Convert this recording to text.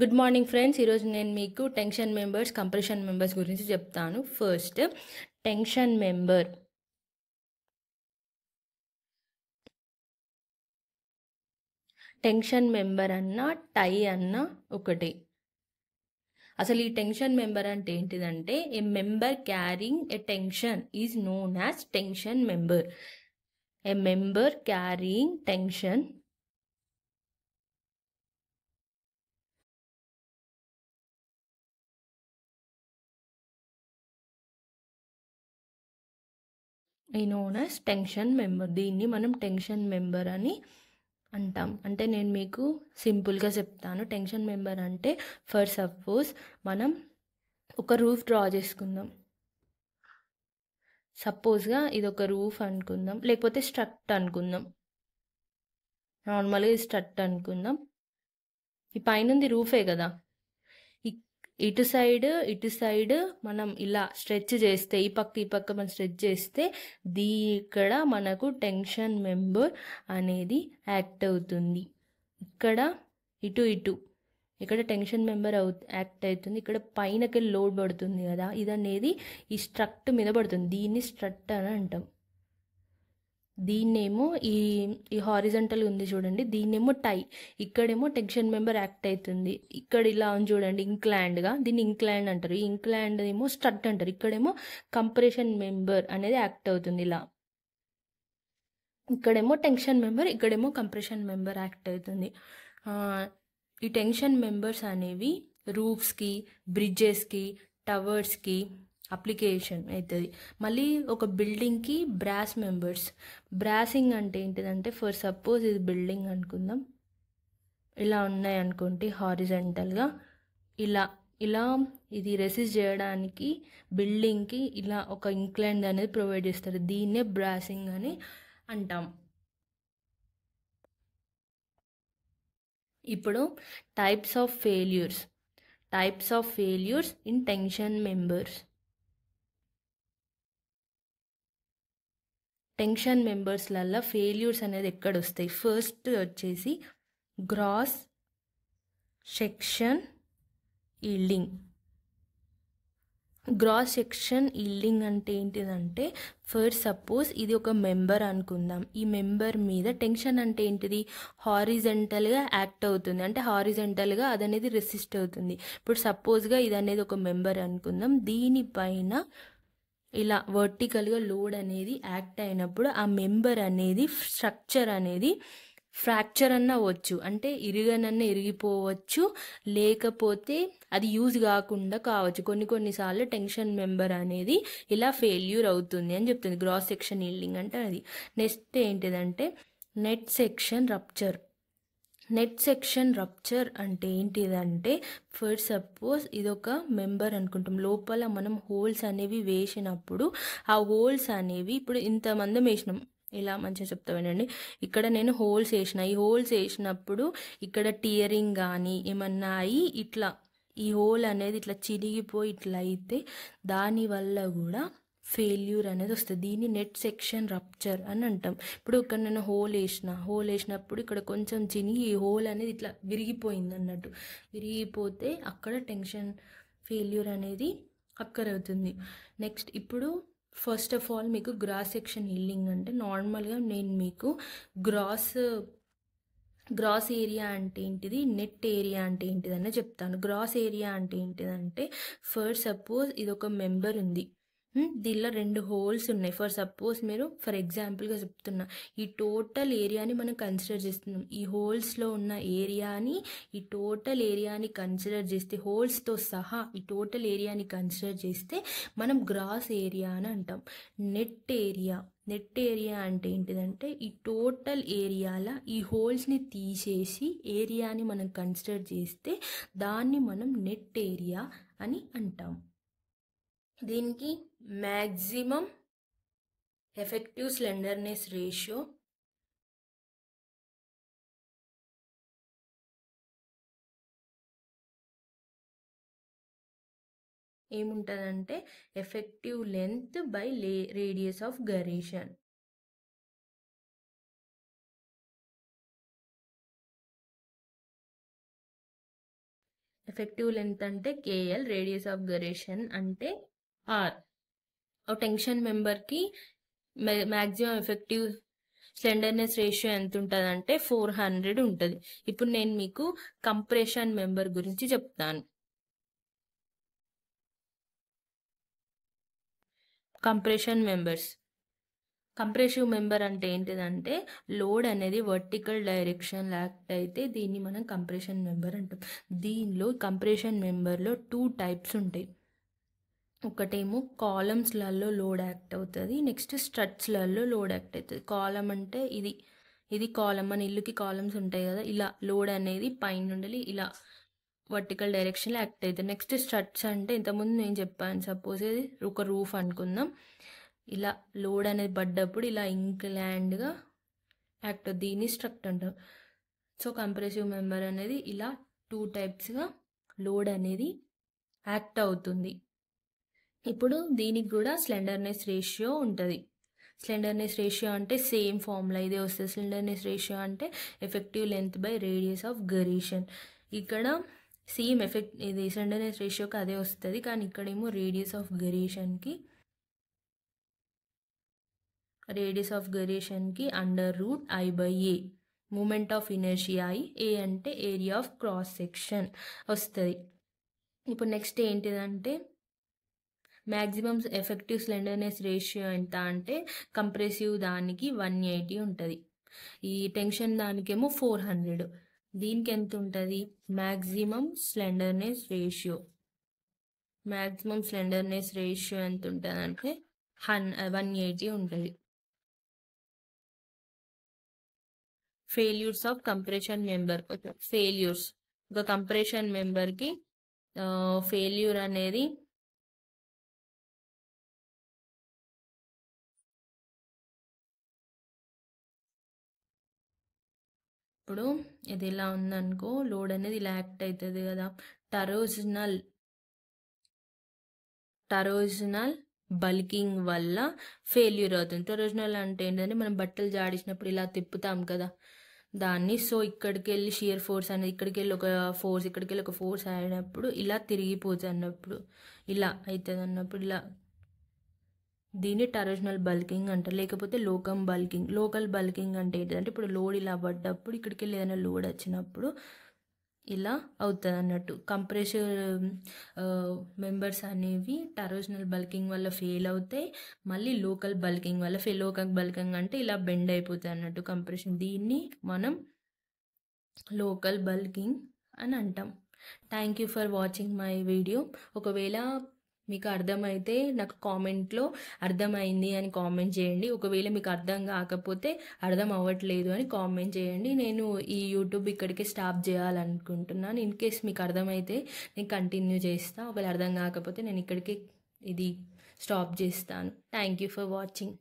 Good morning friends. ఈరోజు నేను మీకు టెన్షన్ మెంబర్స్, కంప్రెషన్ మెంబర్స్ గురించి చెప్తాను. First tension member. Tension member అన్న టై అన్న ఒకటే. అసలు ఈ టెన్షన్ మెంబర్ అంటే ఏంటిదంటే, a member carrying a tension is known as tension member. A member carrying tension ఈ నోన్ యాజ్ టెన్షన్ మెంబర్. దీన్ని మనం టెన్షన్ మెంబర్ అని అంటాం. అంటే నేను మీకు సింపుల్గా చెప్తాను. టెన్షన్ మెంబర్ అంటే, ఫర్ సపోజ్ మనం ఒక రూఫ్ డ్రా చేసుకుందాం. సపోజ్గా ఇది ఒక రూఫ్ అనుకుందాం, లేకపోతే స్ట్రక్ట్ అనుకుందాం. నార్మల్గా ఇది స్ట్రక్ట్ అనుకుందాం. ఈ పైనుంది రూఫే కదా. ఇటు సైడ్ మనం ఇలా స్ట్రెచ్ చేస్తే, ఈ పక్క మనం స్ట్రెచ్ చేస్తే ఇక్కడ మనకు టెన్షన్ మెంబర్ అనేది యాక్ట్ అవుతుంది. ఇక్కడ ఇటు ఇక్కడ టెన్షన్ మెంబర్ యాక్ట్ అవుతుంది. ఇక్కడ పైనకి లోడ్ పడుతుంది కదా, ఇది అనేది ఈ స్ట్రక్ట్ మీద పడుతుంది. దీన్ని స్ట్రక్ట్ అని అంటాం. దీన్నేమో ఈ హారిజంటల్ ఉంది చూడండి, దీన్నేమో టై. ఇక్కడేమో టెన్షన్ మెంబర్ యాక్ట్ అవుతుంది. ఇక్కడ ఇలా ఉంది చూడండి, ఇంక్లైన్డ్గా, దీన్ని ఇంక్లైండ్ అంటారు. ఈ ఇంక్లైండ్ ఏమో స్ట్రక్ట్ అంటారు. ఇక్కడేమో కంప్రెషన్ మెంబర్ అనేది యాక్ట్ అవుతుంది. ఇలా ఇక్కడేమో టెన్షన్ మెంబర్, ఇక్కడేమో కంప్రెషన్ మెంబర్ యాక్ట్ అవుతుంది. ఈ టెన్షన్ మెంబర్స్ అనేవి రూఫ్స్కి, బ్రిడ్జెస్కి, టవర్స్కి అప్లికేషన్ అవుతుంది. మళ్ళీ ఒక బిల్డింగ్కి బ్రాస్ మెంబర్స్. బ్రాసింగ్ అంటే ఏంటిదంటే, ఫర్ సపోజ్ ఇది బిల్డింగ్ అనుకుందాం. ఇలా ఉన్నాయి అనుకోండి హారిజంటల్గా, ఇలా ఇది రెసిస్ట్ చేయడానికి బిల్డింగ్కి ఇలా ఒక ఇంక్లైన్ అనేది ప్రొవైడ్ చేస్తారు. దీన్నే బ్రాసింగ్ అని అంటాం. ఇప్పుడు types of failures in tension members. టెన్షన్ మెంబర్స్లల్లో ఫెయిల్యూర్స్ అనేది ఎక్కడ వస్తాయి? ఫస్ట్ వచ్చేసి gross section yielding. Gross section yielding అంటే ఏంటిదంటే, ఫర్ సపోజ్ ఇది ఒక మెంబర్ అనుకుందాం. ఈ మెంబర్ మీద టెన్షన్ అంటే ఏంటిది? హారిజంటల్గా యాక్ట్ అవుతుంది. అంటే హారిజంటల్గా అది అనేది రెసిస్ట్ అవుతుంది. ఇప్పుడు సపోజ్గా ఇది అనేది ఒక మెంబర్ అనుకుందాం. దీనిపైన ఇలా వర్టికల్గా లోడ్ అనేది యాక్ట్ అయినప్పుడు ఆ మెంబర్ అనేది, స్ట్రక్చర్ అనేది ఫ్రాక్చర్ అన్న అవ్వచ్చు, అంటే ఇరిగిపోవచ్చు, లేకపోతే అది యూజ్ కాకుండా కావచ్చు. కొన్నిసార్లు టెన్షన్ మెంబర్ అనేది ఇలా ఫెయిల్యూర్ అవుతుంది అని చెప్తుంది. గ్రాస్ సెక్షన్ ఈల్డింగ్ అంటే అది. నెక్స్ట్ ఏంటిదంటే net section rupture. Net section rupture అంటే ఏంటిదంటే, ఫర్ సపోజ్ ఇదొక మెంబర్ అనుకుంటాం. లోపల మనం హోల్స్ అనేవి వేసినప్పుడు ఆ హోల్స్ అనేవి, ఇప్పుడు ఇంతమంది వేసినాం, ఇలా మంచిగా చెప్తా వినండి. ఇక్కడ నేను హోల్స్ వేసిన, ఈ హోల్స్ వేసినప్పుడు ఇక్కడ టియరింగ్ కానీ ఏమన్నా అయ్యి ఇట్లా ఈ హోల్ అనేది ఇట్లా చిరిగిపోయి ఇట్లా అయితే దానివల్ల కూడా ఫెయిల్యూర్ అనేది వస్తుంది. దీన్ని నెట్ సెక్షన్ రప్చర్ అని అంటాం. ఇప్పుడు ఇక్కడ నేను హోల్ వేసినప్పుడు ఇక్కడ కొంచెం చినిగి ఈ హోల్ అనేది ఇట్లా విరిగిపోయింది అన్నట్టు. విరిగిపోతే అక్కడ టెన్షన్ ఫెయిల్యూర్ అనేది అక్కరవుతుంది. నెక్స్ట్ ఇప్పుడు ఫస్ట్ ఆఫ్ ఆల్ మీకు గ్రాస్ సెక్షన్ ఈల్డింగ్ అంటే, నార్మల్గా నేను మీకు గ్రాస్ ఏరియా అంటే ఏంటిది, నెట్ ఏరియా అంటే ఏంటిదని చెప్తాను. గ్రాస్ ఏరియా అంటే ఏంటిదంటే, ఫర్ సపోజ్ ఇది ఒక మెంబర్ ఉంది. దీనిలో 2 హోల్స్ ఉన్నాయి. ఫర్ ఎగ్జాంపుల్గా చెప్తున్నా, ఈ టోటల్ ఏరియాని మనం కన్సిడర్ చేస్తున్నాం. ఈ హోల్స్లో ఉన్న ఏరియాని, ఈ టోటల్ ఏరియాని కన్సిడర్ చేస్తే, హోల్స్తో సహా ఈ టోటల్ ఏరియాని కన్సిడర్ చేస్తే మనం గ్రాస్ ఏరియా అని అంటాం. నెట్ ఏరియా అంటే ఏంటిదంటే, ఈ టోటల్ ఏరియాల ఈ హోల్స్ని తీసేసి ఏరియాని మనం కన్సిడర్ చేస్తే దాన్ని మనం నెట్ ఏరియా అని అంటాం. దీనికి మ్యాక్సిమం ఎఫెక్టివ్ స్లెండర్నెస్ రేషియో ఏముంటుందంటే, effective length by radius of gyration. Effective length అంటే కేఎల్, రేడియస్ ఆఫ్ గరేషన్ అంటే ఆర్. ఒక టెన్షన్ మెంబర్కి మ్యాక్సిమం ఎఫెక్టివ్ స్లెండర్నెస్ రేషియో ఎంత ఉంటుంది అంటే 400 ఉంటుంది. ఇప్పుడు నేను మీకు కంప్రెషన్ మెంబర్ గురించి చెప్తాను. కంప్రెషన్ కంప్రెసివ్ మెంబర్ అంటే ఏంటిదంటే లోడ్ అనేది వర్టికల్ డైరెక్షన్ యాక్ట్ అయితే దీన్ని మనం కంప్రెషన్ మెంబర్ అంటాం. దీనిలో కంప్రెషన్ మెంబర్లో 2 టైప్స్ ఉంటాయి. ఒకటేమో కాలమ్స్లలో లోడ్ యాక్ట్ అవుతుంది, నెక్స్ట్ స్ట్రట్స్లలో లోడ్ యాక్ట్ అవుతుంది. కాలం అంటే ఇది కాలం, మన ఇల్లుకి కాలమ్స్ ఉంటాయి కదా, ఇలా లోడ్ అనేది పైన నుండి ఇలా వర్టికల్ డైరెక్షన్లో యాక్ట్ అవుతుంది. నెక్స్ట్ స్ట్రట్స్ అంటే ఇంతకుముందు నేను చెప్పాను, సపోజ్ ఇది ఒక రూఫ్ అనుకుందాం, ఇలా లోడ్ అనేది పడ్డప్పుడు ఇలా ఇంక్లైన్డ్గా యాక్ట్ అవుతుంది, దీన్ని స్ట్రక్ట్ అంటారు. సో కంప్రెసివ్ మెంబర్ అనేది ఇలా 2 టైప్స్గా లోడ్ అనేది యాక్ట్ అవుతుంది. ఇప్పుడు దీనికి కూడా స్లెండర్నెస్ రేషియో ఉంటుంది. స్లెండర్నెస్ రేషియో అంటే సేమ్ ఫార్ములా ఇదే వస్తుంది. స్లెండర్నెస్ రేషియో అంటే effective length by radius of gyration. ఇక్కడ సేమ్ ఇది స్లెండర్నెస్ రేషియోకి అదే వస్తుంది, కానీ ఇక్కడేమో రేడియస్ ఆఫ్ గరేషన్కి √I/A, moment of inertia A అంటే ఏరియా ఆఫ్ క్రాస్ సెక్షన్ వస్తుంది. ఇప్పుడు నెక్స్ట్ ఏంటిదంటే మ్యాక్సిమం ఎఫెక్టివ్ స్లెండర్నెస్ రేషియో ఎంత అంటే కంప్రెసివ్ దానికి 180 ఉంటుంది, ఈ టెన్షన్ దానికేమో 400. దీనికి ఎంత ఉంటుంది? మ్యాక్సిమం స్లెండర్నెస్ రేషియో ఎంత ఉంటుంది అంటే 180 ఉంటుంది. Failures of compression member. ఒక కంప్రెషన్ మెంబర్కి ఫెయిల్యూర్ అనేది ఇప్పుడు ఇది ఇలా ఉందనుకో, లోడ్ అనేది ఇలా యాక్ట్ అవుతుంది కదా, టరోజనల్ బల్కింగ్ వల్ల ఫెయిల్యూర్ అవుతుంది. టరోజనల్ అంటే ఏంటంటే మనం బట్టలు జాడించినప్పుడు ఇలా తిప్పుతాం కదా దాన్ని. సో ఇక్కడికి వెళ్ళి షియర్ ఫోర్స్ అనేది ఇక్కడికి వెళ్ళి ఒక ఫోర్స్ అయినప్పుడు ఇలా తిరిగిపోతుంది అన్నప్పుడు, ఇలా అవుతుంది అన్నప్పుడు ఇలా దీన్ని టరోజనల్ బల్కింగ్ అంటారు, లేకపోతే లోకల్ బల్కింగ్ అంటే ఏంటంటే ఇప్పుడు లోడ్ ఇలా పడ్డప్పుడు ఇక్కడికి వెళ్ళి ఏదైనా లోడ్ వచ్చినప్పుడు ఇలా అవుతుంది అన్నట్టు. కంప్రెసివ్ మెంబర్స్ అనేవి టరోజనల్ బల్కింగ్ వల్ల ఫెయిల్ అవుతాయి, మళ్ళీ లోకల్ బల్కింగ్ అంటే ఇలా బెండ్ అయిపోతాయి అన్నట్టు కంప్రెషన్. దీన్ని మనం లోకల్ బల్కింగ్ అని అంటాం. Thank you for watching my video. ఒకవేళ మీకు అర్థమైతే నాకు కామెంట్లో అర్థమైంది అని కామెంట్ చేయండి. ఒకవేళ మీకు అర్థం కాకపోతే అర్థం అవ్వట్లేదు అని కామెంట్ చేయండి. నేను ఈ యూట్యూబ్ ఇక్కడికే స్టాప్ చేయాలనుకుంటున్నాను. ఇన్ కేస్ మీకు అర్థమైతే నేను కంటిన్యూ చేస్తాను, ఒకవేళ అర్థం కాకపోతే నేను ఇక్కడికే ఇది స్టాప్ చేస్తాను. Thank you for watching.